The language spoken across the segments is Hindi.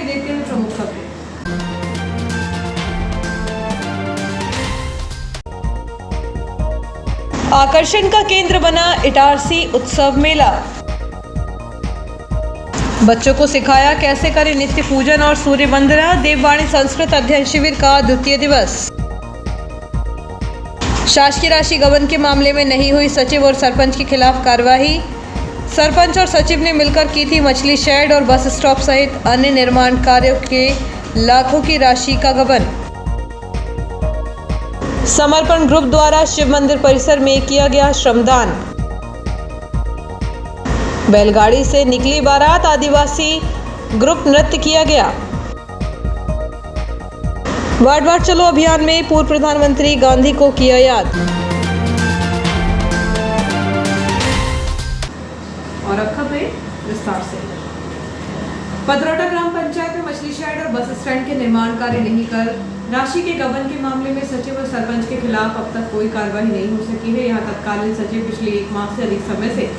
देखते हैं प्रमुख खबरें। आकर्षण का केंद्र बना इटारसी उत्सव मेला। बच्चों को सिखाया कैसे करें नित्य पूजन और सूर्य वंदना। देववाणी संस्कृत अध्ययन शिविर का द्वितीय दिवस। शासकीय राशि गबन के मामले में नहीं हुई सचिव और सरपंच के खिलाफ कार्रवाई। सरपंच और सचिव ने मिलकर की थी मछली शेड और बस स्टॉप सहित अन्य निर्माण कार्यों के लाखों की राशि का गबन। समर्पण ग्रुप द्वारा शिव मंदिर परिसर में किया गया श्रमदान। बैलगाड़ी से निकली बारात, आदिवासी ग्रुप नृत्य किया गया। वार्ड वार्ड चलो अभियान में पूर्व प्रधानमंत्री गांधी को किया याद। और अब खबरें विस्तार से। पथरौटा ग्राम पंचायत में मछली शेड और बस स्टैंड के निर्माण कार्य नहीं कर राशि के गबन के मामले में सचिव और सरपंच के खिलाफ अब तक कोई कार्रवाई नहीं हो सकी है। यहाँ तत्कालीन सचिव पिछले 1 माह से अधिक समय से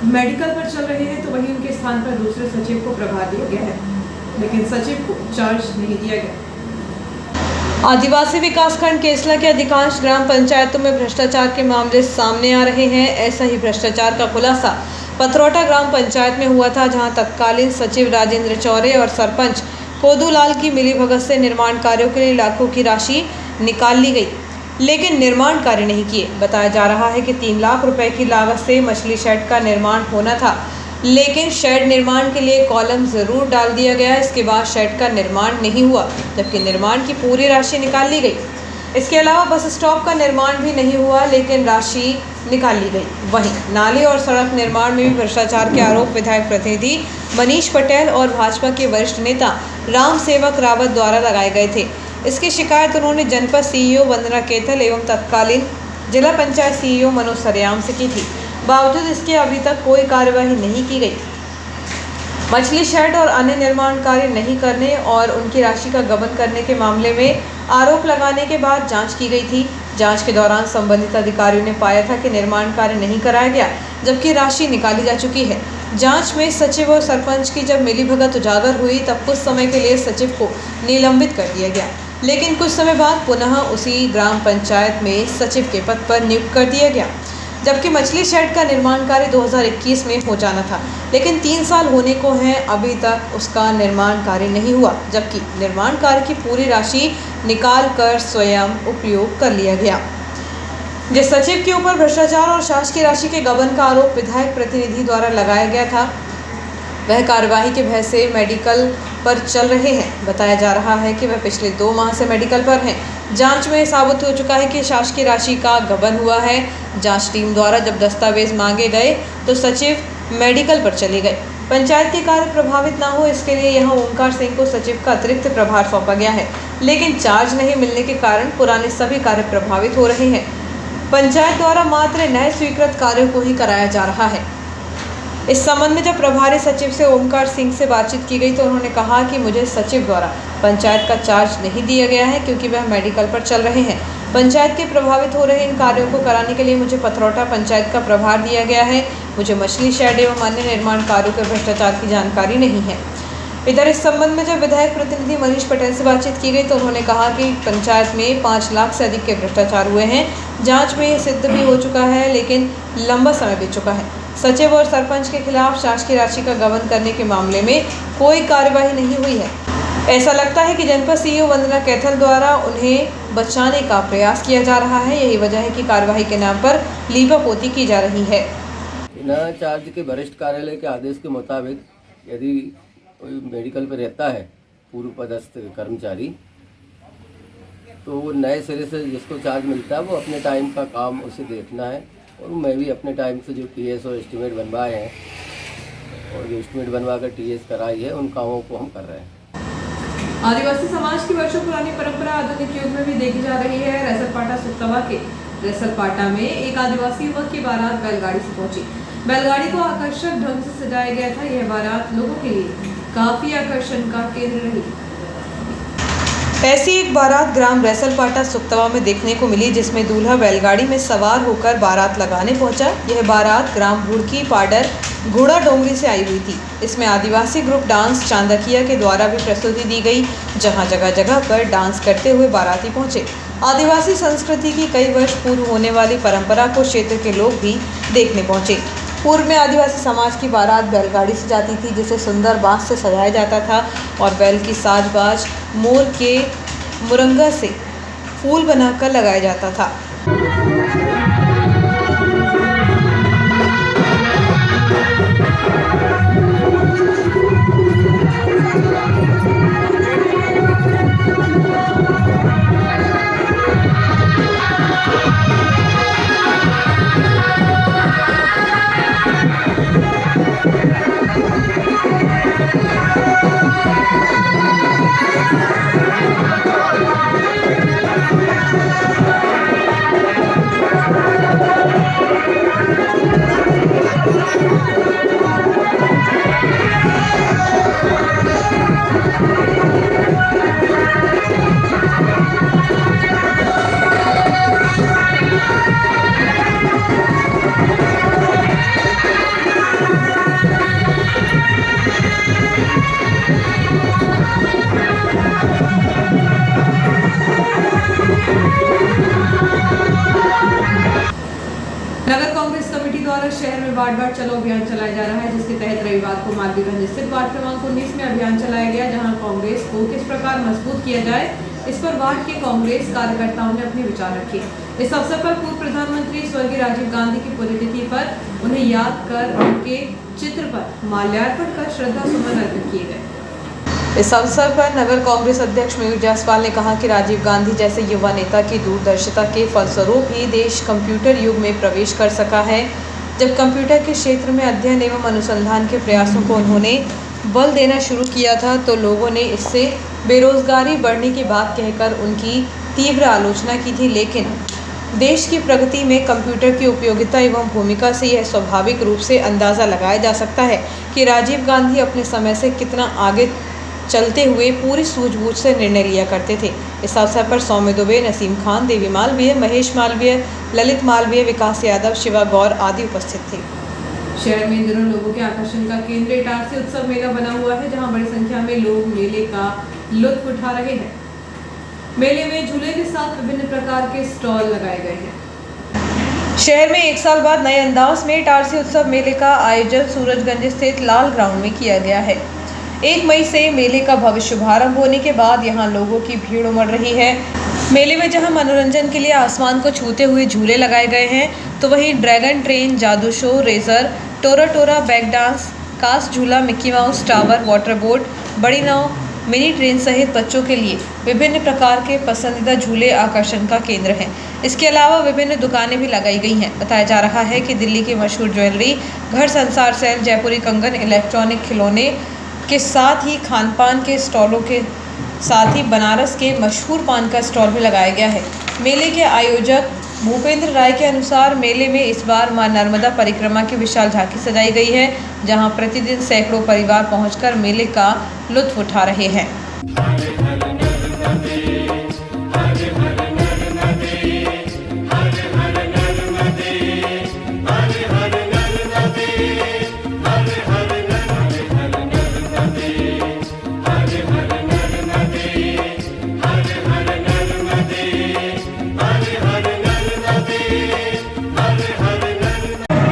मेडिकल पर चल रहे हैं, तो वहीं उनके स्थान पर दूसरे सचिव को प्रभार दिया गया है, लेकिन सचिव को चार्ज नहीं दिया गया। आदिवासी विकासखंड केसला के अधिकांश ग्राम पंचायतों में भ्रष्टाचार के मामले सामने आ रहे हैं। ऐसा ही भ्रष्टाचार का खुलासा पथरौटा ग्राम पंचायत में हुआ था, जहां तत्कालीन सचिव राजेंद्र चौरे और सरपंच कोदूलाल की मिलीभगत से निर्माण कार्यों के लिए लाखों की राशि निकाल ली गई, लेकिन निर्माण कार्य नहीं किए। बताया जा रहा है कि 3 लाख रुपए की लागत से मछली शेड का निर्माण होना था, लेकिन शेड निर्माण के लिए कॉलम जरूर डाल दिया गया। इसके बाद शेड का निर्माण नहीं हुआ, जबकि निर्माण की पूरी राशि निकाल ली गई। इसके अलावा बस स्टॉप का निर्माण भी नहीं हुआ, लेकिन राशि निकाल ली गई। वहीं नाली और सड़क निर्माण में भी भ्रष्टाचार के आरोप विधायक प्रतिनिधि मनीष पटेल और भाजपा के वरिष्ठ नेता राम सेवक रावत द्वारा लगाए गए थे। इसकी शिकायत उन्होंने जनपद सीईओ वंदना कैथल एवं तत्कालीन जिला पंचायत सीईओ मनोज सरेयाम से की थी। बावजूद इसके अभी तक कोई कार्यवाही नहीं की गई। मछली शेड और अन्य निर्माण कार्य नहीं करने और उनकी राशि का गबन करने के मामले में आरोप लगाने के बाद जांच की गई थी। जांच के दौरान संबंधित अधिकारियों ने पाया था कि निर्माण कार्य नहीं कराया गया, जबकि राशि निकाली जा चुकी है। जांच में सचिव और सरपंच की जब मिलीभगत उजागर हुई, तब कुछ समय के लिए सचिव को निलंबित कर दिया गया, लेकिन कुछ समय बाद पुनः उसी ग्राम पंचायत में सचिव के पद पर नियुक्त कर दिया गया। जबकि मछली शेड का निर्माण कार्य 2021 में हो जाना था, लेकिन 3 साल होने को हैं, अभी तक उसका निर्माण कार्य नहीं हुआ, जबकि निर्माण कार्य की पूरी राशि निकाल कर स्वयं उपयोग कर लिया गया। जिस सचिव के ऊपर भ्रष्टाचार और शासकीय राशि के गबन का आरोप विधायक प्रतिनिधि द्वारा लगाया गया था, वह कार्यवाही के भय से मेडिकल पर चल रहे हैं। बताया जा रहा है कि वह पिछले 2 माह से मेडिकल पर हैं। जांच में साबित हो चुका है कि शासकीय राशि का गबन हुआ है। जांच टीम द्वारा जब दस्तावेज मांगे गए तो सचिव मेडिकल पर चले गए। पंचायत के कार्य प्रभावित ना हो, इसके लिए यहां ओमकार सिंह को सचिव का अतिरिक्त प्रभार सौंपा गया है, लेकिन चार्ज नहीं मिलने के कारण पुराने सभी कार्य प्रभावित हो रहे हैं। पंचायत द्वारा मात्र नए स्वीकृत कार्यों को ही कराया जा रहा है। इस संबंध में जब प्रभारी सचिव से ओमकार सिंह से बातचीत की गई, तो उन्होंने कहा कि मुझे सचिव द्वारा पंचायत का चार्ज नहीं दिया गया है, क्योंकि वह मेडिकल पर चल रहे हैं। पंचायत के प्रभावित हो रहे इन कार्यों को कराने के लिए मुझे पथरौटा पंचायत का प्रभार दिया गया है। मुझे मछली शेड एवं अन्य निर्माण कार्यों के भ्रष्टाचार की जानकारी नहीं है। इधर इस संबंध में जब विधायक प्रतिनिधि मनीष पटेल से बातचीत की गई, तो उन्होंने कहा कि पंचायत में 5 लाख से अधिक के भ्रष्टाचार हुए हैं। जांच में सिद्ध भी हो चुका है, लेकिन लंबा समय बीत चुका है। सचिव और सरपंच के खिलाफ शासकीय राशि का गबन करने के मामले में कोई कार्यवाही नहीं हुई है। ऐसा लगता है कि जनपद सीईओ वंदना कैथल द्वारा उन्हें बचाने का प्रयास किया जा रहा है। यही वजह है कि कार्यवाही के नाम पर लीपापोती की जा रही है। बिना चार्ज के वरिष्ठ कार्यालय के आदेश के मुताबिक यदि कोई मेडिकल पर रहता है पूर्व पदस्थ कर्मचारी, तो वो नए सिरे से जिसको चार्ज मिलता है वो अपने टाइम का काम उसे देखना है। और मैं भी अपने टाइम से जो टीएस और एस्टीमेट बनवाए हैं और जो एस्टीमेट बनवा कर टीएस कराई है, उन कामों को हम कर रहे हैं। आदिवासी समाज की वर्षों पुरानी परंपरा आधुनिक युग में भी देखी जा रही है। रैसलपाटा सुतवा के रैसलपाटा में एक आदिवासी युवक की बारात बैलगाड़ी से पहुंची। बैलगाड़ी को आकर्षक ढंग से सजाया गया था। यह बारात लोगों के लिए काफी आकर्षण का केंद्र रही। ऐसी एक बारात ग्राम रैसलपाटा सुक्तवा में देखने को मिली, जिसमें दूल्हा बैलगाड़ी में सवार होकर बारात लगाने पहुंचा। यह बारात ग्राम बुड़की पाडर घोड़ा डोंगरी से आई हुई थी। इसमें आदिवासी ग्रुप डांस चांदकिया के द्वारा भी प्रस्तुति दी गई, जहां जगह जगह पर डांस करते हुए बाराती पहुंचे। आदिवासी संस्कृति की कई वर्ष पूर्व होने वाली परंपरा को क्षेत्र के लोग भी देखने पहुंचे। पूर्व में आदिवासी समाज की बारात बैलगाड़ी से जाती थी, जिसे सुंदर बांस से सजाया जाता था और बैल की साजबाज मोर के मुरंगा से फूल बनाकर लगाया जाता था। नगर कांग्रेस कमेटी द्वारा शहर में वार्ड वार्ड चलो अभियान चलाया जा रहा है, जिसके तहत रविवार को मालवीगंज स्थित वार्ड क्रमांक 19 में अभियान चलाया गया, जहां कांग्रेस को किस प्रकार मजबूत किया जाए, इस पर वार्ड के कांग्रेस कार्यकर्ताओं ने अपने विचार रखे। इस अवसर पर पूर्व प्रधानमंत्री स्वर्गीय राजीव गांधी की पुण्यतिथि पर उन्हें याद कर उनके चित्र पर माल्यार्पण कर श्रद्धा सुमन अर्पित किए गए। इस अवसर पर नगर कांग्रेस अध्यक्ष मयूर जायसवाल ने कहा कि राजीव गांधी जैसे युवा नेता की दूरदर्शिता के फलस्वरूप ही देश कंप्यूटर युग में प्रवेश कर सका है। जब कंप्यूटर के क्षेत्र में अध्ययन एवं अनुसंधान के प्रयासों को उन्होंने बल देना शुरू किया था, तो लोगों ने इससे बेरोजगारी बढ़ने की बात कहकर उनकी तीव्र आलोचना की थी। लेकिन देश की प्रगति में कंप्यूटर की उपयोगिता एवं भूमिका से यह स्वाभाविक रूप से अंदाज़ा लगाया जा सकता है कि राजीव गांधी अपने समय से कितना आगे चलते हुए पूरी सूझबूझ से निर्णय लिया करते थे। इस अवसर पर सौम्य दुबे, नसीम खान, देवी मालवीय, महेश मालवीय, ललित मालवीय, विकास यादव, शिवा गौर आदि उपस्थित थे। शहर में इन दिनों लोगों के आकर्षण का केंद्र इटारसी उत्सव मेला बना हुआ है, जहां बड़ी संख्या में लोग मेले का लुत्फ उठा रहे हैं। मेले में झूले के साथ विभिन्न प्रकार के स्टॉल लगाए गए हैं। शहर में एक साल बाद नए अंदाज में इटारसी उत्सव मेले का आयोजन सूरजगंज स्थित लाल ग्राउंड में किया गया है। 1 मई से मेले का भव्य शुभारंभ होने के बाद यहां लोगों की भीड़ उमड़ रही है। मेले में जहां मनोरंजन के लिए आसमान को छूते हुए झूले लगाए गए हैं, तो वहीं ड्रैगन ट्रेन, जादू शो, रेजर, टोरा टोरा, बैक डांस, कास्ट झूला, Mickey Mouse tower, water boat, बड़ी नाव, मिनी ट्रेन सहित बच्चों के लिए विभिन्न प्रकार के पसंदीदा झूले आकर्षण का केंद्र हैं। इसके अलावा विभिन्न दुकानें भी लगाई गई हैं। बताया जा रहा है कि दिल्ली की मशहूर ज्वेलरी, घर संसार सेल, जयपुरी कंगन, इलेक्ट्रॉनिक खिलौने के साथ ही खान पान के स्टॉलों के साथ ही बनारस के मशहूर पान का स्टॉल भी लगाया गया है। मेले के आयोजक भूपेंद्र राय के अनुसार मेले में इस बार मां नर्मदा परिक्रमा की विशाल झांकी सजाई गई है, जहां प्रतिदिन सैकड़ों परिवार पहुंचकर मेले का लुत्फ उठा रहे हैं।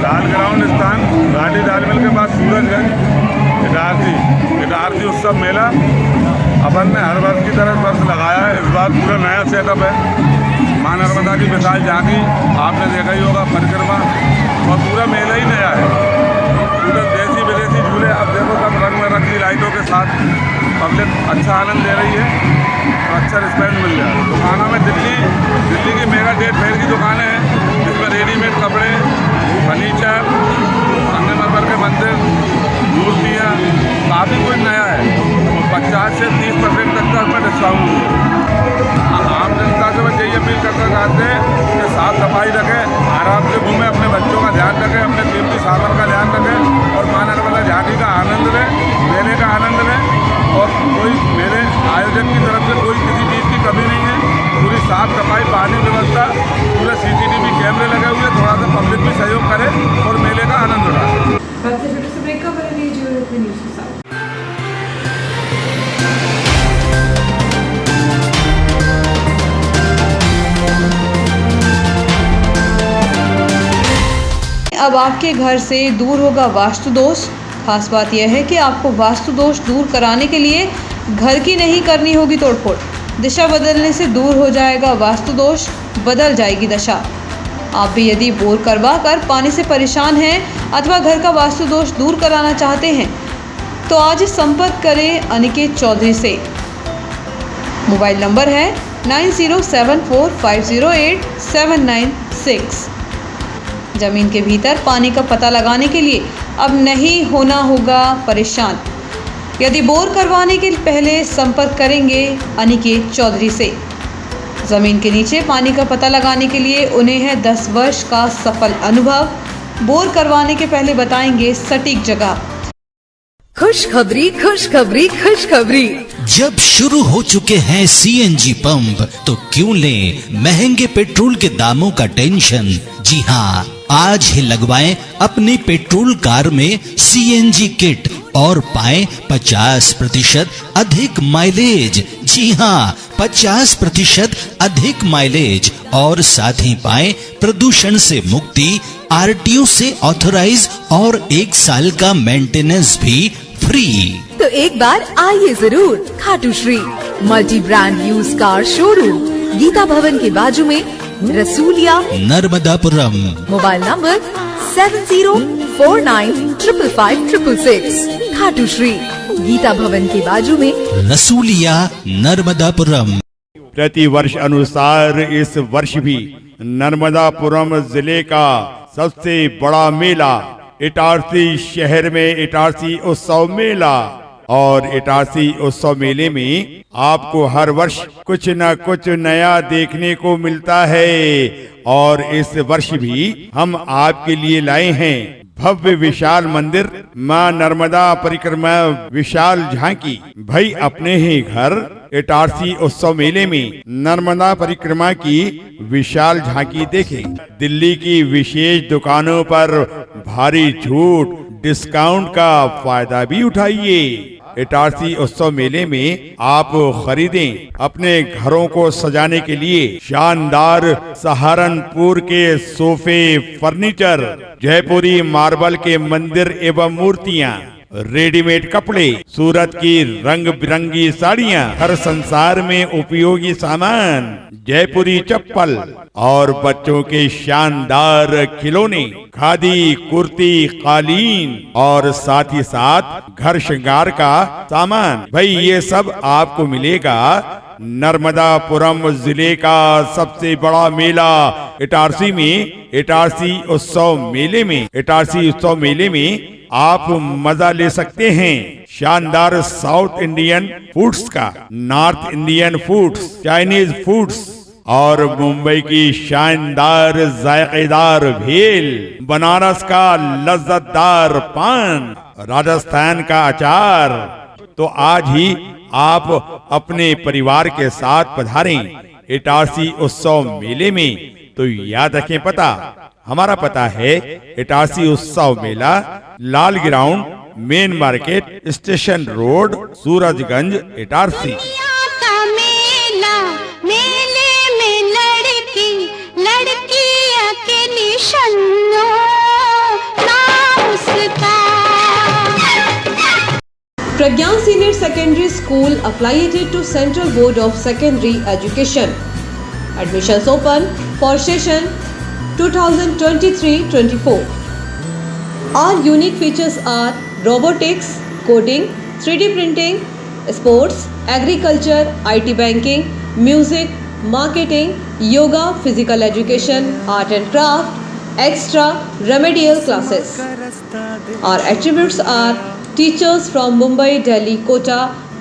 लाल ग्राउंड स्थान घाटी दाल मिल के पास सूरजगंज इटारसी उत्सव मेला अपन ने हर वर्ष की तरह वर्ष लगाया है। इस बार पूरा नया सेटअप है। मां नर्मदा की विशाल झांकी आपने देखा ही होगा, परिक्रमा, और पूरा मेला ही नया है। पूरा देसी विदेशी झूले अब देखो सब रंग में रंगी लाइटों के साथ पब्लिक अच्छा आनंद ले रही है और अच्छा रिस्पेक्ट मिल रहा है। दुकानों में दिल्ली की मेगा डेट फेयर की दुकानें हैं, जिसमें रेडीमेड कपड़े, फर्नीचर, संगमरमर के मंदिर, मूर्तियाँ, काफ़ी कुछ नया है। 50 से 30% तक का उसमें डिस्काउंट है। आम जनता से मैं यही अपील करना चाहते हैं कि साफ सफाई रखें, आराम से घूमें, अपने बच्चों का ध्यान रखें, अपने कीमती सामान का ध्यान रखें और मां नर्मदा झांकी का आनंद लें, मेले का आनंद लें। और कोई मेरे आयोजक की तरफ से कोई किसी चीज़ साफ सफाई, पानी व्यवस्था, पूरे CCTV कैमरे लगे हुए, थोड़ा सा पब्लिक भी सहयोग करे और मेले का आनंद उठाए। छोटे से ब्रेक का बने न्यूज़ के साथ। अब आपके घर से दूर होगा वास्तु दोष। खास बात यह है कि आपको वास्तु दोष दूर कराने के लिए घर की नहीं करनी होगी तोड़फोड़। दिशा बदलने से दूर हो जाएगा वास्तु दोष, बदल जाएगी दशा। आप भी यदि बोर करवा कर पानी से परेशान हैं अथवा घर का वास्तु दोष दूर कराना चाहते हैं तो आज संपर्क करें अनिकेत चौधरी से। मोबाइल नंबर है 9074508796। जमीन के भीतर पानी का पता लगाने के लिए अब नहीं होना होगा परेशान। यदि बोर करवाने के पहले संपर्क करेंगे अनिकेत चौधरी से। जमीन के नीचे पानी का पता लगाने के लिए उन्हें है 10 वर्ष का सफल अनुभव। बोर करवाने के पहले बताएंगे सटीक जगह। खुशखबरी खुशखबरी खुशखबरी। जब शुरू हो चुके हैं CNG पंप तो क्यों लें महंगे पेट्रोल के दामों का टेंशन। जी हाँ, आज ही लगवाएं अपनी पेट्रोल कार में CNG किट और पाएं 50% अधिक माइलेज। जी हाँ, 50% अधिक माइलेज और साथ ही पाएं प्रदूषण से मुक्ति, RTO से ऑथराइज और 1 साल का मेंटेनेंस भी फ्री। तो एक बार आइए जरूर Khatu Shri multi brand use car showroom, Geeta Bhawan के बाजू में, रसूलिया, नर्मदापुरम। Mobile number 7049555666। खाटू श्री गीता भवन के बाजू में, रसूलिया, नर्मदापुरम। प्रति वर्ष अनुसार इस वर्ष भी नर्मदापुरम जिले का सबसे बड़ा मेला इटारसी शहर में इटारसी उत्सव मेला। और इटारसी उत्सव मेले में आपको हर वर्ष कुछ न कुछ नया देखने को मिलता है और इस वर्ष भी हम आपके लिए लाए हैं भव्य विशाल मंदिर, माँ नर्मदा परिक्रमा विशाल झांकी। भाई अपने ही घर इटारसी उत्सव मेले में नर्मदा परिक्रमा की विशाल झांकी देखें। दिल्ली की विशेष दुकानों पर भारी छूट डिस्काउंट का फायदा भी उठाइए। इटारसी उत्सव मेले में आप खरीदें अपने घरों को सजाने के लिए शानदार सहारनपुर के सोफे, फर्नीचर, जयपुरी मार्बल के मंदिर एवं मूर्तियां, रेडीमेड कपड़े, सूरत की रंग बिरंगी साड़ियां, हर संसार में उपयोगी सामान, जयपुरी चप्पल और बच्चों के शानदार खिलौने, खादी, कुर्ती, कालीन और साथ ही साथ घर श्रृंगार का सामान। भाई ये सब आपको मिलेगा नर्मदापुरम जिले का सबसे बड़ा मेला इटारसी में, इटारसी उत्सव मेले में। इटारसी उत्सव मेले में आप मजा ले सकते हैं शानदार साउथ इंडियन फूड्स का, north Indian foods, Chinese foods और मुंबई की शानदार जायकेदार भेल, बनारस का लज्जतदार पान, राजस्थान का अचार। तो आज ही आप अपने परिवार के साथ पधारें इटारसी उत्सव मेले में। तो याद रखें पता, हमारा पता है इटारसी उत्सव मेला, लाल ground, main market, station road, Surajganj, Itarsi. Pragyan Senior Secondary School affiliated to Central Board of Secondary Education. Admissions open for session 2023-24. Our unique features are robotics, coding, 3D printing, sports, agriculture, IT banking, music, marketing, yoga, physical education, art and craft, extra remedial classes. Our attributes are teachers from Mumbai, Delhi, Kota,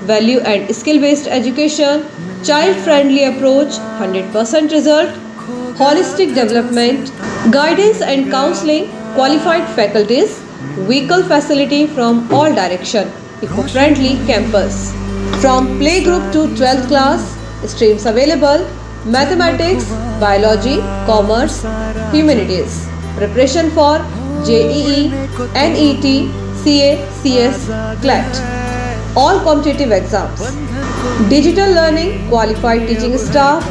value and skill-based education, child-friendly approach, 100% result, holistic development, guidance and counseling, qualified faculties, vehicle facility from all direction, eco-friendly campus. From playgroup to 12th class, streams available, mathematics, biology, commerce, humanities, preparation for JEE, NET, CA, CS, CLET, all competitive exams, digital learning, qualified teaching staff,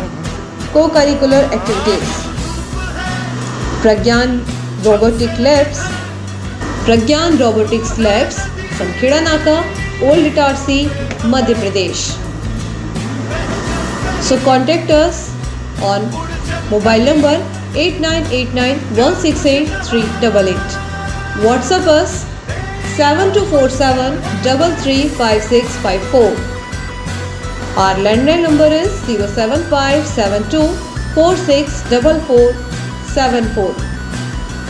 co-curricular activities, Pragyan Robotics Labs, Samkheda Naka, Old Itarsi, Madhya Pradesh. So contact us on mobile number 8989168388. WhatsApp us 7247335654. Our landline number is 07572464474.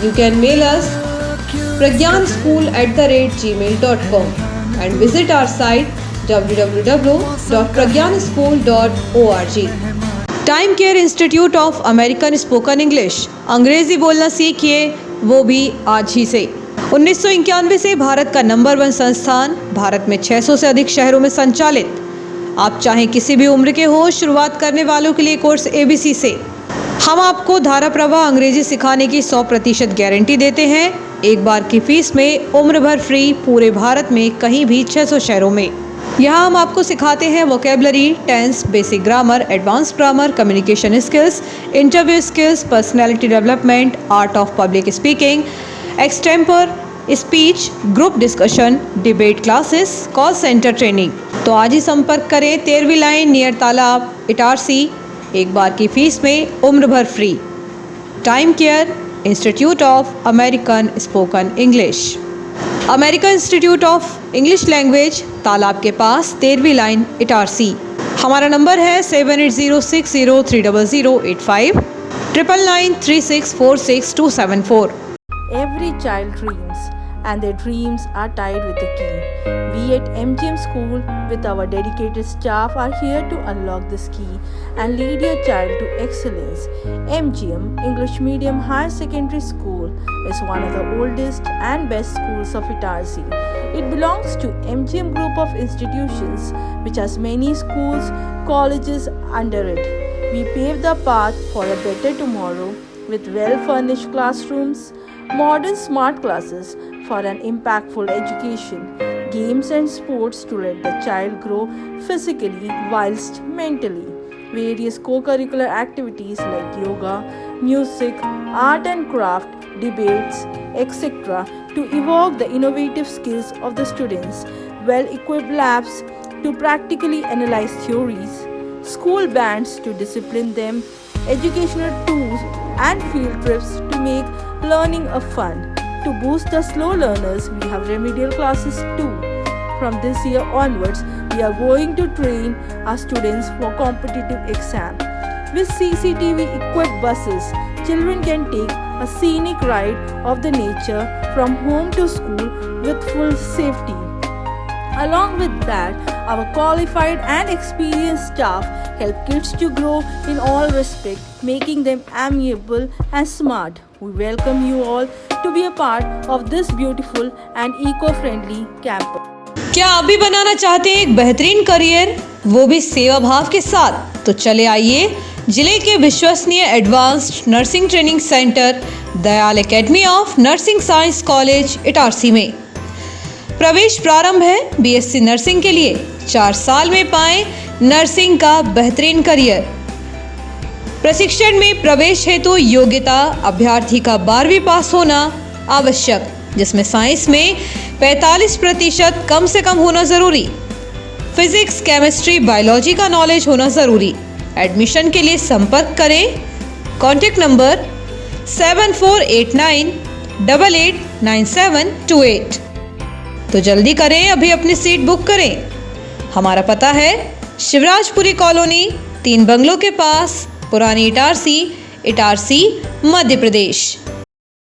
You can mail us pragyanschool@gmail.com and visit our site www.pragyanschool.org. Time care institute of American spoken English, अंग्रेजी बोलना सीखिए वो भी आज ही से। 1991 से भारत का नंबर 1 संस्थान, भारत में 600 से अधिक शहरों में संचालित। आप चाहे किसी भी उम्र के हो, शुरुआत करने वालों के लिए कोर्स ABC से हम आपको धारा प्रवाह अंग्रेजी सिखाने की 100% गारंटी देते हैं। एक बार की फीस में उम्र भर फ्री, पूरे भारत में कहीं भी 600 शहरों में। यहाँ हम आपको सिखाते हैं vocabulary, tense, basic grammar, advance grammar, communication skills, interview skills, personality development, art of public speaking, extempore speech, group discussion, debate classes, call centre training. तो आज ही संपर्क करें 13वीं लाइन नियर तालाब, इटारसी। एक बार की फीस में उम्र भर free. Time care institute of American spoken English, American institute of English language, तालाब के पास, 13वीं लाइन, इटारसी। हमारा नंबर है 7806030085 9993646274। Every child dreams, and their dreams are tied with a key. We at MGM School, with our dedicated staff, are here to unlock this key and lead your child to excellence. MGM English Medium Higher Secondary School is one of the oldest and best schools of Itarsi. It belongs to MGM Group of institutions, which has many schools, colleges under it. We pave the path for a better tomorrow with well-furnished classrooms, modern smart classes for an impactful education, games and sports to let the child grow physically whilst mentally, various co-curricular activities like yoga, music, art and craft, debates, etc. to evoke the innovative skills of the students, well-equipped labs to practically analyze theories, school bands to discipline them, educational tools and field trips to make learning a fun. To boost the slow learners, we have remedial classes too. From this year onwards, we are going to train our students for competitive exam. With CCTV equipped buses, children can take a scenic ride of the nature from home to school with full safety. Along with that, our qualified and experienced staff help kids to grow in all respect, making them amiable and smart. We welcome you all to be a part of this beautiful and eco-friendly campus. क्या आप भी बनाना चाहते हैं एक बेहतरीन करियर, वो भी सेवा भाव के साथ? तो चले आइए जिले के विश्वसनीय advanced nursing training centre Dayal academy of nursing science college Itarsi में। प्रवेश प्रारंभ है BSc नर्सिंग के लिए। 4 साल में पाएं नर्सिंग का बेहतरीन करियर। प्रशिक्षण में प्रवेश हेतु योग्यता अभ्यर्थी का 12वीं पास होना आवश्यक, जिसमें साइंस में 45% कम से कम होना जरूरी। फिजिक्स, केमिस्ट्री, बायोलॉजी का नॉलेज होना जरूरी। एडमिशन के लिए संपर्क करें। Contact number 7489889728। तो जल्दी करें, अभी अपनी सीट बुक करें। हमारा पता है शिवराजपुरी कॉलोनी, 3 बंगलों के पास, पुरानी इटारसी, इटारसी, मध्य प्रदेश।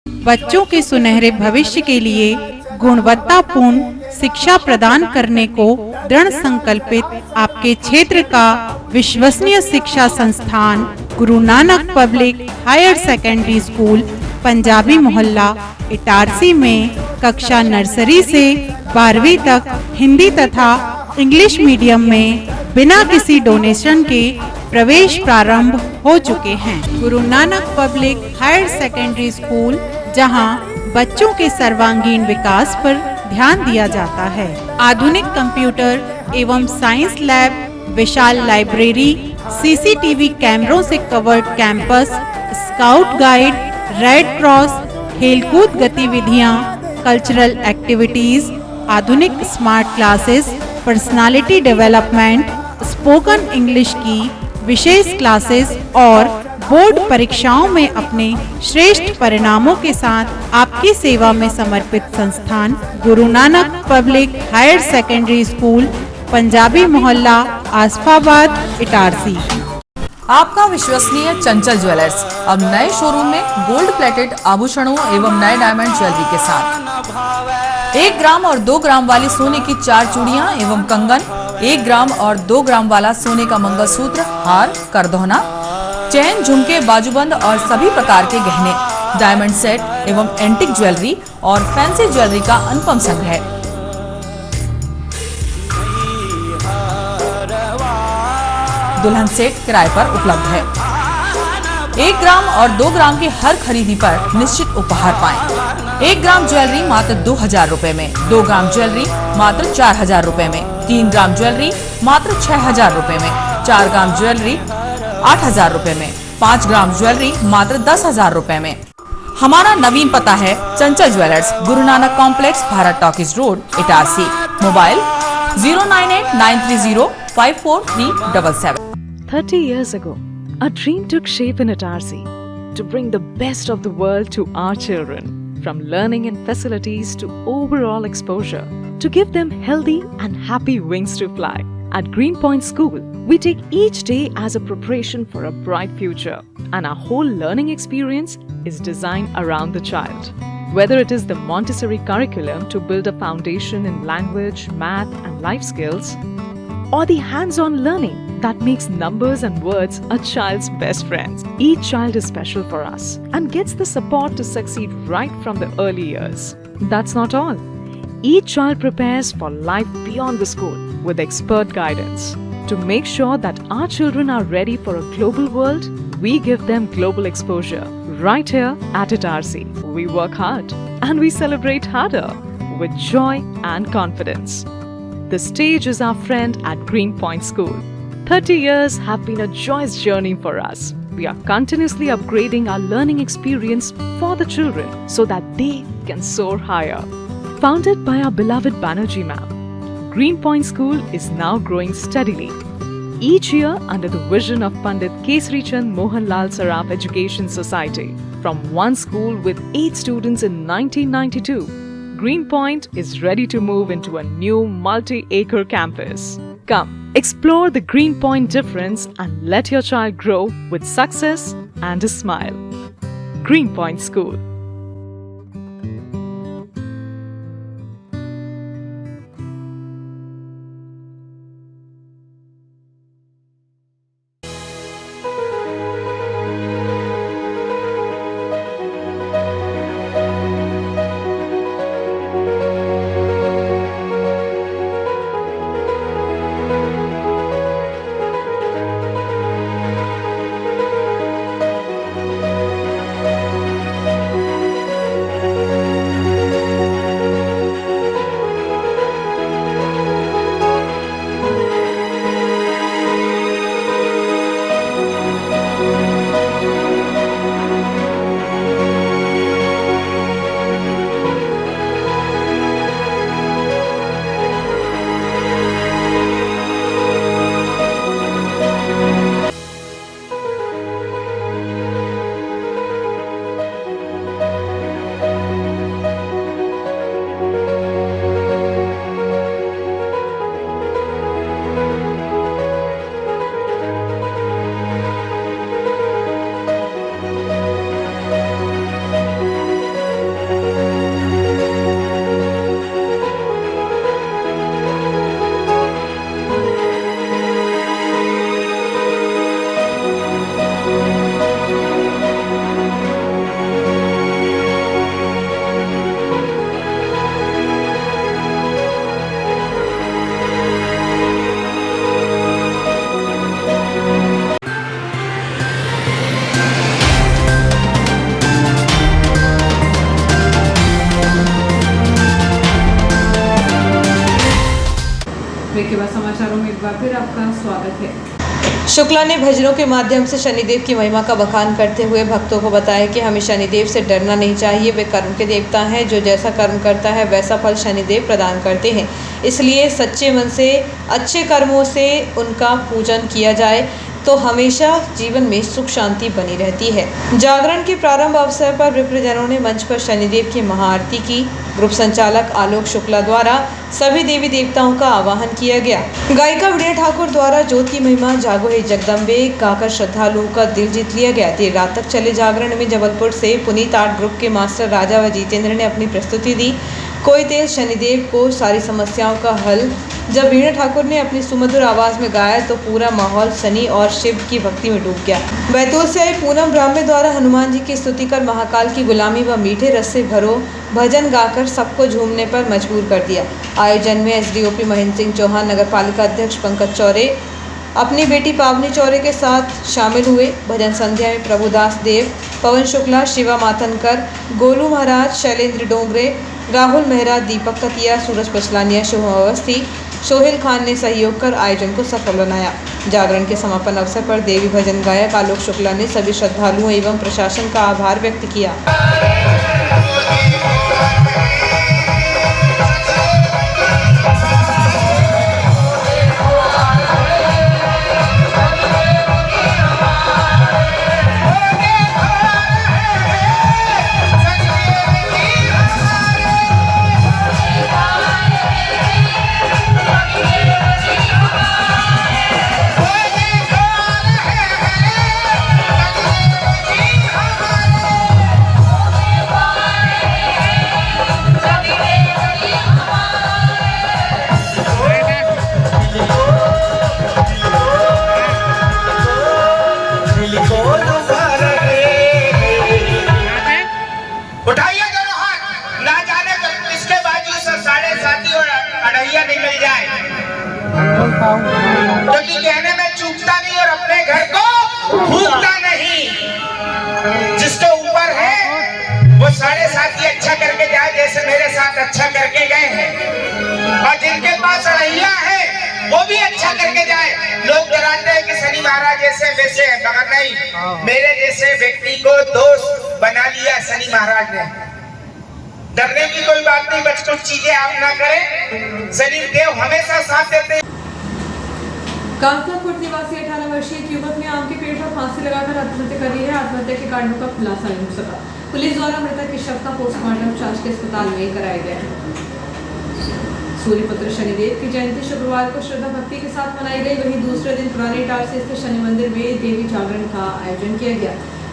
बच्चों के सुनहरे भविष्य के लिए गुणवत्तापूर्ण शिक्षा प्रदान करने को दृढ़ संकल्पित आपके क्षेत्र का विश्वसनीय शिक्षा संस्थान Guru Nanak public higher secondary school, Punjabi Mohalla, Itarsi में कक्षा नर्सरी से 12वीं तक हिंदी तथा इंग्लिश मीडियम में बिना किसी डोनेशन के प्रवेश प्रारंभ हो चुके हैं। Guru Nanak public higher secondary school, जहां बच्चों के सर्वांगीण विकास पर ध्यान दिया जाता है। आधुनिक कंप्यूटर एवं साइंस लैब, विशाल लाइब्रेरी, सीसीटीवी कैमरों से covered campus, scout guide, red cross, खेलकूद गतिविधियां, कल्चरल एक्टिविटीज, आधुनिक smart classes, personality development, spoken English की विशेष क्लासेस और बोर्ड परीक्षाओं में अपने श्रेष्ठ परिणामों के साथ आपकी सेवा में समर्पित संस्थान Guru Nanak public higher secondary school, Punjabi Mohalla, Asafabad, Itarsi. आपका विश्वसनीय चंचल ज्वेलर्स अब नए शोरूम में गोल्ड प्लेटेड आभूषणों एवं नए डायमंड ज्वेलरी के साथ 1 ग्राम और 2 ग्राम वाली सोने की 4 चूड़ियां एवं कंगन, 1 ग्राम और 2 ग्राम वाला सोने का मंगलसूत्र, हार, करदोहना, चैन, झुमके, बाजूबंद और सभी प्रकार के गहने, डायमंड सेट एवं एंटिक ज्वेलरी और फैंसी ज्वेलरी का अनुपम संग्रह। दुल्हन सेट किराए पर उपलब्ध है। 1 ग्राम और 2 ग्राम की हर खरीदी पर निश्चित उपहार पाएं। 1 ग्राम ज्वेलरी मात्र 2000 रुपए में, 2 ग्राम ज्वेलरी मात्र 4000 रुपए में, 3 ग्राम ज्वेलरी मात्र 6000 रुपए में, 4 ग्राम ज्वेलरी 8000 रुपए में, 5 ग्राम ज्वेलरी मात्र 10000 रुपए में। हमारा नवीन पता है चंचल jewellers, Guru Nanak complex, Bharat talkies road, Itarsi. Mobile 09893054377। 30 years ago, a dream took shape in Itarsi to bring the best of the world to our children, from learning and facilities to overall exposure, to give them healthy and happy wings to fly. At Greenpoint School, we take each day as a preparation for a bright future, and our whole learning experience is designed around the child. Whether it is the Montessori curriculum to build a foundation in language, math and life skills, or the hands-on learning that makes numbers and words a child's best friends. Each child is special for us and gets the support to succeed right from the early years. That's not all. Each child prepares for life beyond the school with expert guidance. To make sure that our children are ready for a global world, we give them global exposure right here at Itarsi. We work hard and we celebrate harder with joy and confidence. The stage is our friend at Greenpoint School. 30 years have been a joyous journey for us. We are continuously upgrading our learning experience for the children so that they can soar higher. Founded by our beloved Banerjee ma'am, Greenpoint School is now growing steadily. Each year under the vision of Pandit Kesari Chand Mohanlal Saraf Education Society. From one school with 8 students in 1992, Greenpoint is ready to move into a new multi-acre campus. Come, explore the Greenpoint difference and let your child grow with success and a smile. Greenpoint School. के बाद समाचारों में एक बार फिर आपका स्वागत है। शुक्ला ने भजनों के माध्यम से शनिदेव की महिमा का बखान करते हुए भक्तों को बताया कि हमें शनिदेव से डरना नहीं चाहिए। वे कर्म के देवता हैं, जो जैसा कर्म करता है वैसा फल शनिदेव प्रदान करते हैं। इसलिए सच्चे मन से अच्छे कर्मों से उनका पूजन किया जाए तो हमेशा जीवन में सुख शांति बनी रहती है। जागरण के प्रारंभ अवसर पर विप्रजनों ने मंच पर शनिदेव की महाआरती की। ग्रुप संचालक आलोक शुक्ला द्वारा सभी देवी देवताओं का आवाहन किया गया। गायिका वीणा ठाकुर द्वारा ज्योत की महिमा जागो हे जगदम्बे गाकर श्रद्धालुओं का दिल जीत लिया गया। देर रात तक चले जागरण में जबलपुर से पुनीत आर्ट ग्रुप के मास्टर राजा व जितेंद्र ने अपनी प्रस्तुति दी। कोई तेल शनिदेव को सारी समस्याओं का हल। जब वीणा ठाकुर ने अपनी सुमधुर आवाज में गाया तो पूरा माहौल शनि और शिव की भक्ति में डूब गया। बैतूल से आई पूनम ब्राह्मणे द्वारा हनुमान जी की स्तुति कर महाकाल की गुलामी व मीठे रस से भरो भजन गाकर सबको झूमने पर मजबूर कर दिया। आयोजन में एसडीओपी महेंद्र सिंह चौहान, नगर पालिका अध्यक्ष पंकज चौरे अपनी बेटी पावनी चौरे के साथ शामिल हुए। भजन संध्या में प्रभुदास देव, पवन शुक्ला, शिवा माथनकर, गोलू महाराज, शैलेंद्र डोंगरे, राहुल मेहरा, दीपक कतिया, सूरज पचलानिया, शुभम अवस्थी, सोहेल खान ने सहयोग कर आयोजन को सफल बनाया। जागरण के समापन अवसर पर देवी भजन गायक आलोक शुक्ला ने सभी श्रद्धालुओं एवं प्रशासन का आभार व्यक्त किया। उठाइए दोनों हाथ, ना जाने किसके बाजू से 7:30 और 2:30 निकल जाए, क्योंकि कहने में चूकता नहीं और अपने घर को भूखता नहीं। जिसके ऊपर है वो 7:30 अच्छा करके जाए, जैसे मेरे साथ अच्छा करके गए हैं, और जिनके पास 2:30 है वो भी अच्छा करके जाए। लोग डराते हैं कि शनि महाराज जैसे वैसे है, मगर नहीं, मेरे जैसे व्यक्ति को दोस्त बना लिया शनि महाराज ने। डरने की कोई बात नहीं, बस कुछ चीजें आप ना करें, शनि देव हमेशा साथ देते हैं। कांसदाखुर्द निवासी 18 वर्षीय युवक ने आम के पेड़ पर फांसी लगाकर आत्महत्या कर ली है। आत्महत्या के कारणों का खुलासा नहीं हो सका। पुलिस द्वारा मृतक के शव का पोस्टमार्टम जांच के अस्पताल में कराया गया है। सूर्यपुत्र शनिदेव की जयंती शुक्रवार को श्रद्धा भक्ति के साथ मनाई गई। वहीं दूसरे दिन पुराने इटारसी स्थित शनि मंदिर में देवी जागरण का आयोजन किया गया,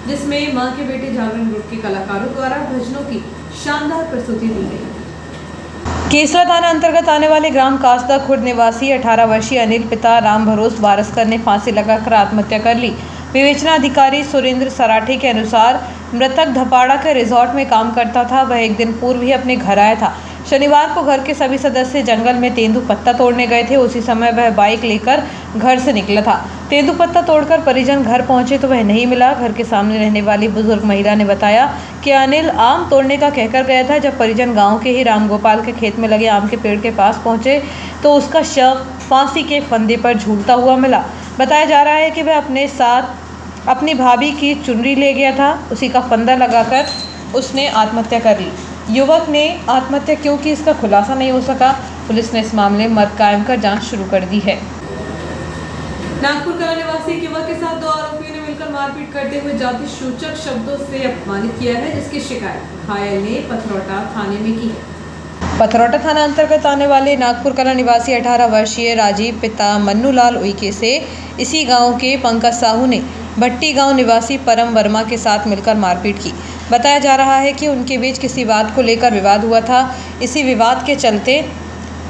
जिसमें मां के बेटे जागरण ग्रुप के कलाकारों द्वारा भजनों की शानदार प्रस्तुति दी गई। केसरा थाना अंतर्गत आने वाले ग्राम कांसदाखुर्द निवासी 18 वर्षीय अनिल पिता राम भरोस वारसकर ने फांसी लगाकर आत्महत्या कर ली। विवेचना अधिकारी सुरेंद्र सराठे के अनुसार मृतक धपाड़ा के रिजॉर्ट में काम करता था। वह एक दिन पूर्व ही अपने घर आया था। शनिवार को घर के सभी सदस्य जंगल में तेंदुपत्ता तोड़ने गए थे। उसी समय वह बाइक लेकर घर से निकला था। तेंदुपत्ता तोड़कर परिजन घर पहुंचे तो वह नहीं मिला। घर के सामने रहने वाली बुजुर्ग महिला ने बताया कि अनिल आम तोड़ने का कहकर गया था। जब परिजन गांव के ही रामगोपाल के खेत में लगे आम के पेड़ के पास पहुंचे तो उसका शव फांसी के फंदे पर झूलता हुआ मिला। बताया जा रहा है कि वह अपने साथ अपनी भाभी की चुनरी ले गया था। उसी का फंदा लगाकर उसने आत्महत्या कर ली। युवक ने आत्महत्या क्यों की, इसका खुलासा नहीं हो सका। पुलिस ने इस मामले में मत कायम कर जांच शुरू कर दी है। नागपुर कला निवासी एक युवक के साथ 2 आरोपियों ने मिलकर मारपीट करते हुए जाति सूचक शब्दों से अपमानित किया है, जिसकी शिकायत घायल ने पथरौटा थाने में की है। पथरौटा थाना अंतर्गत आने वाले नागपुर कला निवासी 18 वर्षीय राजीव पिता मन्नूलाल उइके से इसी गांव के पंकज साहू ने भट्टी गांव निवासी परम वर्मा के साथ मिलकर मारपीट की। बताया जा रहा है कि उनके बीच किसी बात को लेकर विवाद हुआ था। इसी विवाद के चलते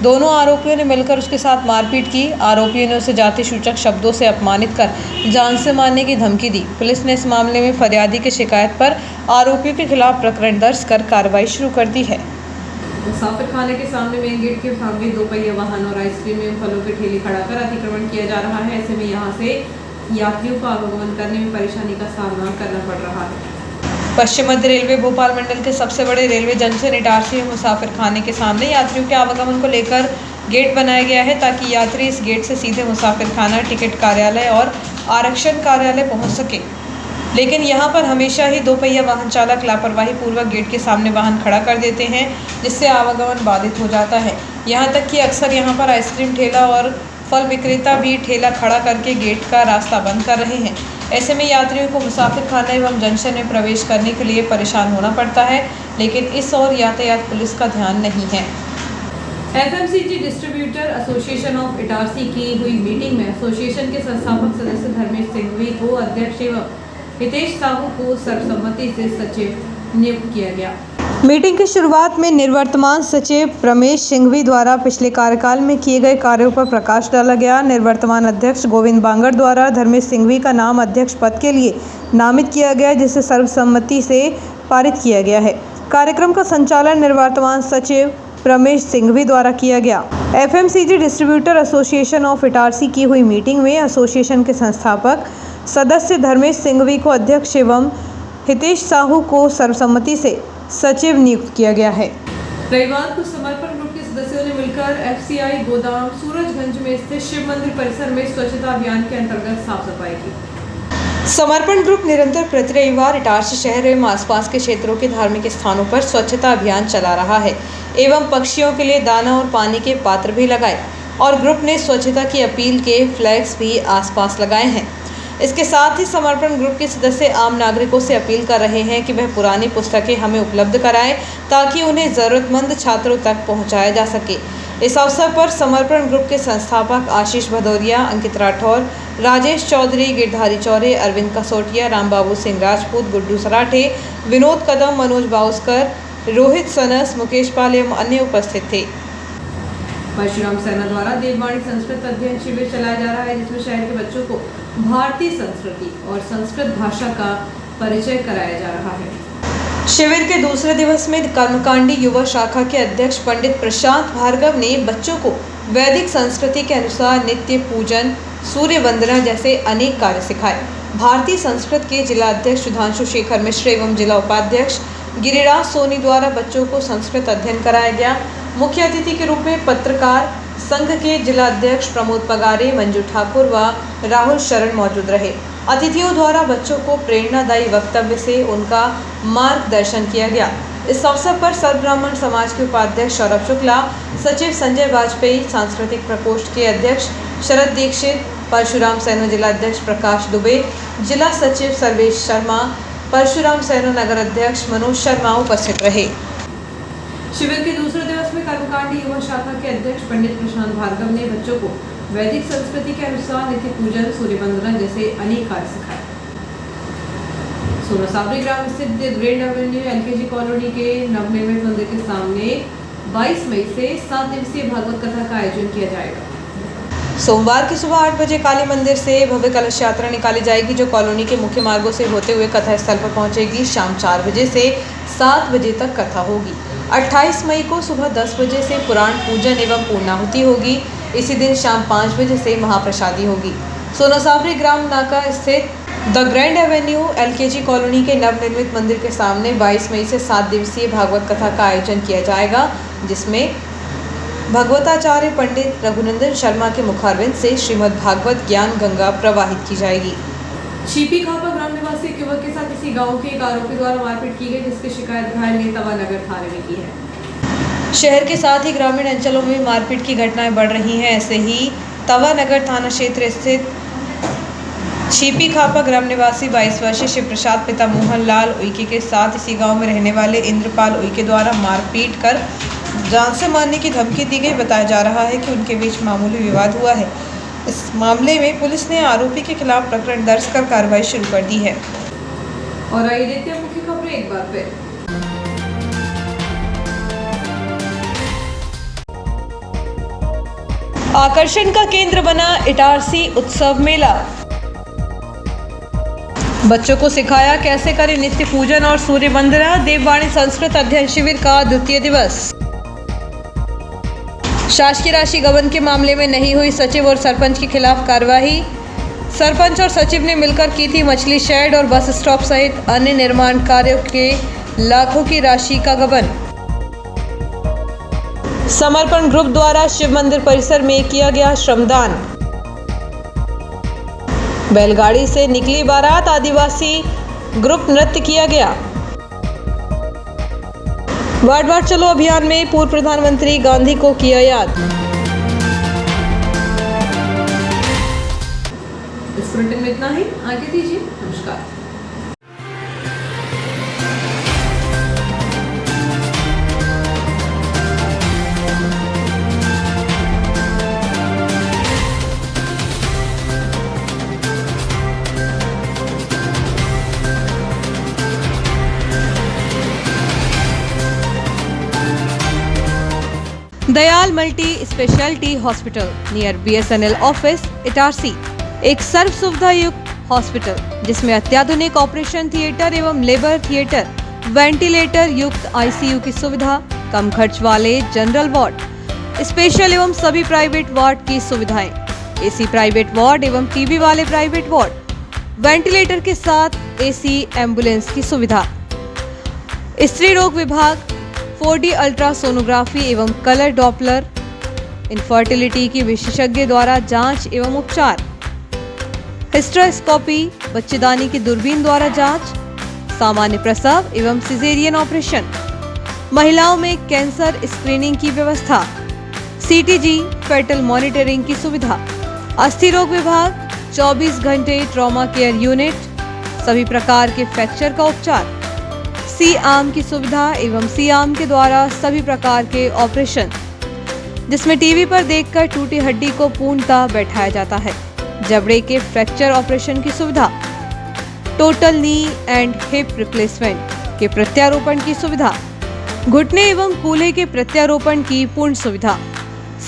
दोनों आरोपियों ने मिलकर उसके साथ मारपीट की। आरोपियों ने उसे जाति सूचक शब्दों से अपमानित कर जान से मारने की धमकी दी। पुलिस ने इस मामले में फरियादी की शिकायत पर आरोपियों के खिलाफ प्रकरण दर्ज कर कार्रवाई शुरू कर दी है। मुसाफिर खाने के सामने मेन गेट के सामने 2 पहिया वाहन और आइसक्रीम एवं फलों के ठेले खड़ा कर अतिक्रमण किया जा रहा है। ऐसे में यहाँ से यात्रियों को आवागमन करने में परेशानी का सामना करना पड़ रहा है। पश्चिम मध्य रेलवे भोपाल मंडल के सबसे बड़े रेलवे जंक्शन इटारसी में मुसाफिर खाने के सामने यात्रियों के आवागमन को लेकर गेट बनाया गया है ताकि यात्री इस गेट से सीधे मुसाफिर खाना, टिकट कार्यालय और आरक्षण कार्यालय पहुंच सके। लेकिन यहां पर हमेशा ही दोपहिया वाहन चालक लापरवाही पूर्वक गेट के सामने वाहन खड़ा कर देते हैं, जिससे आवागमन बाधित हो जाता है। यहां तक कि अक्सर यहां पर आइसक्रीम ठेला और फल विक्रेता भी ठेला खड़ा करके गेट का रास्ता बंद कर रहे हैं। ऐसे में यात्रियों को मुसाफिर खाना एवं जंक्शन में प्रवेश करने के लिए परेशान होना पड़ता है, लेकिन इस ओर यातायात पुलिस का ध्यान नहीं है। FMCG distributor association of Itarsi की हुई मीटिंग में एसोसिएशन के संस्थापक सदस्य धर्मेश सिंघवी को अध्यक्ष एवं हितेश साहू को सर्वसम्मति से सचिव नियुक्त किया गया। मीटिंग की शुरुआत में निवर्तमान सचिव रमेश सिंघवी द्वारा पिछले कार्यकाल में किए गए कार्यों पर प्रकाश डाला गया। निवर्तमान अध्यक्ष गोविंद बांगड़ द्वारा धर्मेश सिंघवी का नाम अध्यक्ष पद के लिए नामित किया गया, जिसे सर्वसम्मति से पारित किया गया है। कार्यक्रम का संचालन निवर्तमान सचिव रमेश सिंघवी द्वारा किया गया। FMCG distributor association of Itarsi की हुई मीटिंग में एसोसिएशन के संस्थापक सदस्य धर्मेश सिंघवी को अध्यक्ष एवं हितेश साहू को सर्वसम्मति से सचिव नियुक्त किया गया है। रविवार को समर्पण ग्रुप के सदस्यों ने मिलकर FCI गोदाम सूरजगंज में स्थित शिव मंदिर परिसर में स्वच्छता अभियान के अंतर्गत साफ सफाई की। समर्पण ग्रुप निरंतर प्रति रविवार इटारसी शहर एवं आसपास के क्षेत्रों के धार्मिक स्थानों पर स्वच्छता अभियान चला रहा है एवं पक्षियों के लिए दाना और पानी के पात्र भी लगाए और ग्रुप ने स्वच्छता की अपील के फ्लैग्स भी आसपास लगाए हैं। इसके साथ ही समर्पण ग्रुप के सदस्य आम नागरिकों से अपील कर रहे हैं कि वह पुरानी पुस्तकें हमें उपलब्ध कराएं ताकि उन्हें ज़रूरतमंद छात्रों तक पहुंचाया जा सके। इस अवसर पर समर्पण ग्रुप के संस्थापक आशीष भदौरिया, अंकित राठौर, राजेश चौधरी, गिरधारी चौरे, अरविंद कसोटिया, रामबाबू सिंह राजपूत, गुड्डू सराठे, विनोद कदम, मनोज बाउस्कर, रोहित सनस, मुकेश पाल एवं अन्य उपस्थित थे। परशुराम सेना द्वारा देववाणी संस्कृत अध्ययन शिविर चलाया जा रहा है, जिसमें शहर के बच्चों को भारतीय संस्कृति और संस्कृत भाषा का परिचय कराया जा रहा है। शिविर के दूसरे दिवस में कर्मकांडी युवा शाखा के अध्यक्ष पंडित प्रशांत भार्गव ने बच्चों को वैदिक संस्कृति के अनुसार नित्य पूजन, सूर्य वंदना जैसे अनेक कार्य सिखाए। भारतीय संस्कृत के जिला अध्यक्ष सुधांशु शेखर मिश्र एवं जिला उपाध्यक्ष गिरिराज सोनी द्वारा बच्चों को संस्कृत अध्ययन कराया गया। मुख्य अतिथि के रूप में पत्रकार संघ के जिला अध्यक्ष प्रमोद पगारे, मंजू ठाकुर व राहुल शरण मौजूद रहे। अतिथियों द्वारा बच्चों को प्रेरणादायी वक्तव्य से उनका मार्गदर्शन किया गया। इस अवसर पर सर्व ब्राह्मण समाज के उपाध्यक्ष सौरभ शुक्ला, सचिव संजय वाजपेयी, सांस्कृतिक प्रकोष्ठ के अध्यक्ष शरद दीक्षित, परशुराम सेना जिला अध्यक्ष प्रकाश दुबे, जिला सचिव सर्वेश शर्मा, परशुराम सेना नगर अध्यक्ष मनोज शर्मा उपस्थित रहे। शिविर के दूसरे दिवस में कर्मकांडी युवा शाखा के अध्यक्ष पंडित प्रशांत भार्गव ने बच्चों को वैदिक संस्कृति के अनुसार नित्य पूजन, सूर्य वंदना जैसे अनेक कार्य सिखाए। सोनासावरी ग्राम स्थित ग्रैंड एवेन्यू LKG कॉलोनी के नवनिर्मित मंदिर के सामने 22 मई से 7 दिवसीय भागवत कथा का आयोजन किया जाएगा। सोमवार की सुबह 8 बजे काली मंदिर से भव्य कलश यात्रा निकाली जाएगी, जो कॉलोनी के मुख्य मार्गों से होते हुए कथा स्थल पर पहुंचेगी। शाम 4 बजे से 7 बजे तक कथा होगी। 28 मई को सुबह 10 बजे से पुराण पूजन एवं पूर्णाहुति होगी। इसी दिन शाम 5 बजे से महाप्रसादी होगी। सोनासावरी ग्राम नाका स्थित the grand Avenue LKG colony के नवनिर्मित मंदिर के सामने 22 मई से 7 दिवसीय भागवत कथा का आयोजन किया जाएगा, जिसमें भगवताचार्य पंडित रघुनंदन शर्मा के मुखारविंद से श्रीमद् भागवत ज्ञान गंगा प्रवाहित की जाएगी। छिपी खापा ग्राम निवासी एक युवक के साथ इसी गांव के एक आरोपी द्वारा मारपीट की गई, जिसकी शिकायत घायल ने तवा नगर थाने में की है। शहर के साथ ही ग्रामीण अंचलों में मारपीट की घटनाएं बढ़ रही हैं। ऐसे ही तवा नगर थाना क्षेत्र स्थित छिपी खापा ग्राम निवासी 22 वर्षीय शिव प्रसाद पिता मोहन लाल उइके के साथ इसी गांव में रहने वाले इंद्रपाल उइके द्वारा मारपीट कर जान से मारने की धमकी दी गई। बताया जा रहा है कि उनके बीच मामूली विवाद हुआ है। इस मामले में पुलिस ने आरोपी के खिलाफ प्रकरण दर्ज कर कार्रवाई शुरू कर दी है। और आइए देखते हैं मुख्य खबरें एक बार फिर। आकर्षण का केंद्र बना इटारसी उत्सव मेला। बच्चों को सिखाया कैसे करें नित्य पूजन और सूर्य वंदना। देववाणी संस्कृत अध्ययन शिविर का द्वितीय दिवस। शासकीय राशि गबन के मामले में नहीं हुई सचिव और सरपंच के खिलाफ कार्रवाई। सरपंच और सचिव ने मिलकर की थी मछली शेड और बस स्टॉप सहित अन्य निर्माण कार्यों के लाखों की राशि का गबन। समर्पण ग्रुप द्वारा शिव मंदिर परिसर में किया गया श्रमदान। बैलगाड़ी से निकली बारात, आदिवासी ग्रुप नृत्य किया गया। वार्ड वार्ड चलो अभियान में पूर्व प्रधानमंत्री गांधी को किया याद। इस बुलेटिन में इतना ही, आगे दीजिए, नमस्कार। Dayal multi speciality hospital near BSNL office Itarsi एक सर्व सुविधा युक्त हॉस्पिटल जिसमें अत्याधुनिक ऑपरेशन थिएटर एवं लेबर थिएटर, वेंटिलेटर युक्त ICU की सुविधा, कम खर्च वाले जनरल वार्ड, स्पेशल एवं सभी प्राइवेट वार्ड की सुविधाएं, AC प्राइवेट वार्ड एवं टीबी वाले प्राइवेट वार्ड, वेंटिलेटर के साथ AC एम्बुलेंस की सुविधा, स्त्री रोग विभाग, 4D अल्ट्रासोनोग्राफी एवं कलर डॉपलर, इनफर्टिलिटी की विशेषज्ञ द्वारा जांच एवं उपचार, हिस्टेरोस्कोपी, बच्चेदानी की दूरबीन द्वारा जांच, सामान्य प्रसव एवं सिजेरियन ऑपरेशन, महिलाओं में कैंसर स्क्रीनिंग की व्यवस्था, CTG फेटल मॉनिटरिंग की सुविधा, अस्थि रोग विभाग, 24 घंटे ट्रॉमा केयर यूनिट, सभी प्रकार के फ्रैक्चर का उपचार, C-आर्म की सुविधा एवं C-आर्म के द्वारा सभी प्रकार के ऑपरेशन जिसमें टीवी पर देखकर टूटी हड्डी को पूर्णतः बैठाया जाता है, जबड़े के फ्रैक्चर ऑपरेशन की सुविधा, total knee and hip replacement के प्रत्यारोपण की सुविधा, घुटने एवं कूल्हे के प्रत्यारोपण की पूर्ण सुविधा,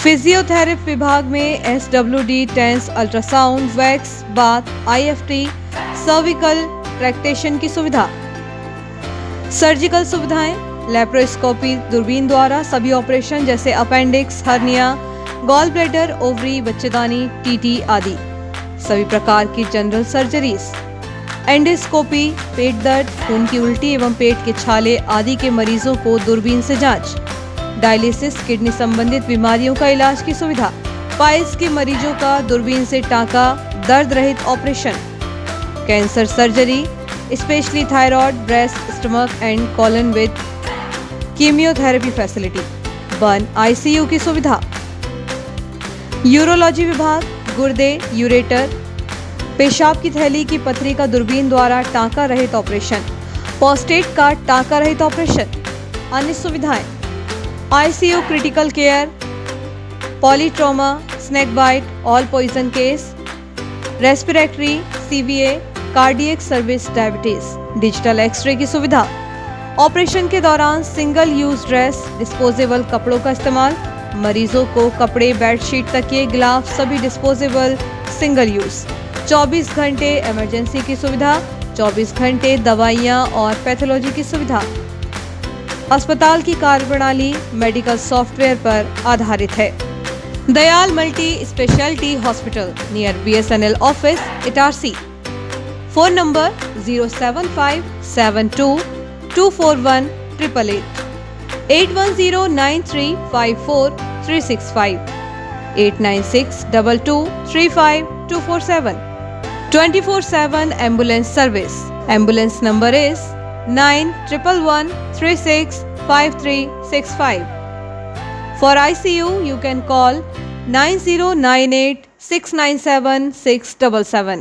फिजियोथेरेपी विभाग में SWD, TENS, ultrasound, wax, bath, IFT, cervical traction की सुविधा, सर्जिकल सुविधाएं, लेप्रोस्कोपी दूरबीन द्वारा सभी ऑपरेशन जैसे appendix, hernia, gall bladder, ovary, बच्चेदानी, TT आदि, सभी प्रकार की जनरल सर्जरीज, एंडोस्कोपी, पेट दर्द, खून की उल्टी एवं पेट के छाले आदि के मरीजों को दूरबीन से जांच, डायलिसिस, किडनी संबंधित बीमारियों का इलाज की सुविधा, पाइल्स के मरीजों का दूरबीन से टांका, दर्द रहित operation, cancer surgery, specially thyroid, breast, stomach and colon with chemotherapy facility, burn ICU की सुविधा, यूरोलॉजी विभाग, गुर्दे, यूरेटर, पेशाब की थैली की पथरी का दूरबीन द्वारा टांका रहित ऑपरेशन, प्रोस्टेट का टांका रहित ऑपरेशन, अन्य सुविधाएं, ICU critical care, polytrauma, snake bite, all poison case, respiratory, CVA, cardiac service, diabetes, digital X-ray की सुविधा, ऑपरेशन के दौरान सिंगल यूज ड्रेस, डिस्पोजेबल कपड़ों का इस्तेमाल, मरीजों को कपड़े, बेडशीट, तकिए, ग्लाव्स सभी डिस्पोजेबल सिंगल यूज, 24 घंटे इमरजेंसी की सुविधा, 24 घंटे दवाइयाँ और पैथोलॉजी की सुविधा। अस्पताल की कार्यप्रणाली मेडिकल सॉफ्टवेयर पर आधारित है। Dayal multi speciality hospital near BSNL office Itarsi. Phone number 07572241888, 8109354365, 8962235247, 24/7 ambulance service. Ambulance number is 9111365365. For ICU, you can call 9098697677.